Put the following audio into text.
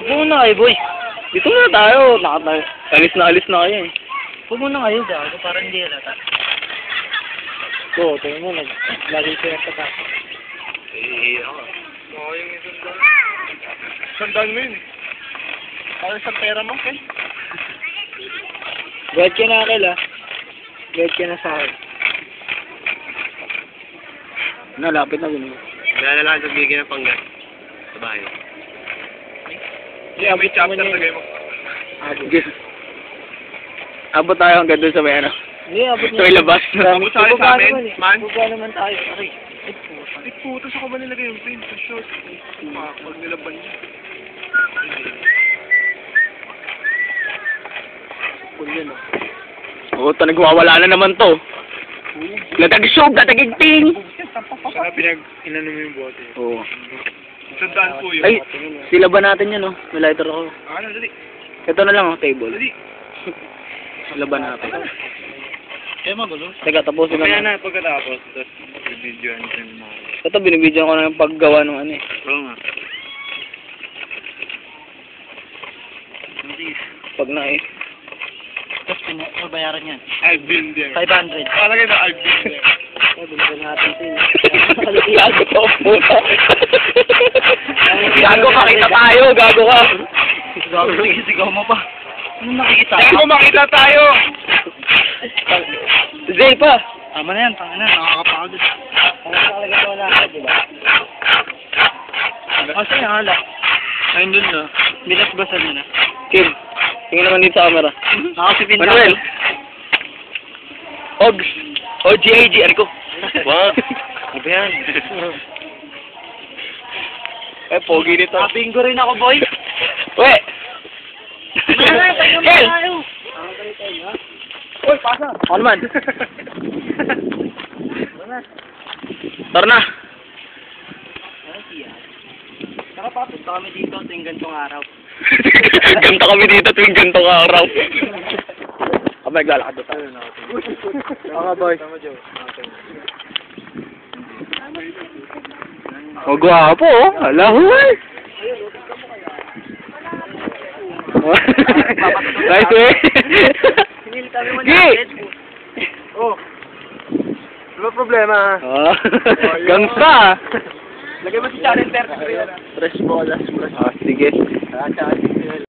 Huwag muna kayo, boy. Dito na tayo. Alis na kayo eh. Huwag muna kayo, gago. Parang hindi halata. Oo, tingin mo. Lagi ko yung pata. Eh, ako. Oo, yung isang sandaan mo yun. Para sa pera mo, okay? Guide ka na, Akil, ah. Guide ka na sa akin. Nalapit na gano'n. Kaya na lang sabihin ng panggat. Sa bahay. Yeah, may chapter na kayo mo. Abot tayo hanggang doon sa may ano. Hindi, abot Sa may labas. Abot tayo sa amin, man. Baba naman tayo. Aray. Ay, puto, sa ba nilagay yung pin? Sa short. Pag nilaban niya. Cool yun, oh. Oo, ito nagwawala na naman to. Latag-shog, latag-igting. Sana inano mo yung bote. Oo. Sandaan po yun. Ay, sila ba natin yan, oh? May lighter ako. Ano, dali. Ito na lang, oh, table. Dali. Sila ba natin? Kaya magulo. Teka, tapusin Kaya na. na, pagkatapos, tapos video and mo. Ito, binibidyo ko na yung paggawa ng ano eh. Oo nga. Pag na eh. Tapos bayaran yan. I've been there. 500. Palagay na, I've been there. Binigyan natin ito eh. Gago ka, puta. Gago, makita tayo. Gago ka. Gago, sige, sigaw mo pa. Ano nakikita? Kaya kung makita tayo! Zay pa. Tama na yan, tanga na, nakakapagod. Ano nakalagay ko na ako, diba? Kasi yung alak. Ayun dun na. Bilas-basan na na. Kim, tingin naman dito sa camera. Nakasipin na. Manuel. Ogs. OGAG. Ano ko? Wag. Ano yan? Eh, pogi nito. Bingo rin ako, boy. We! Hel! Uy, pasa! Ako naman. Tara na. Saka papunta kami dito tuwing gantong araw. Ganto kami dito tuwing gantong araw. Kami naglalakad doon tayo. Mga boy. Oh, gwapo oh. Hala, huy. Nice way. Sinil kami mo Gi! Oh. Ano problema? Ah, gangsta. Lagay mo si Channel 30. Tres bolas. Ah, sige.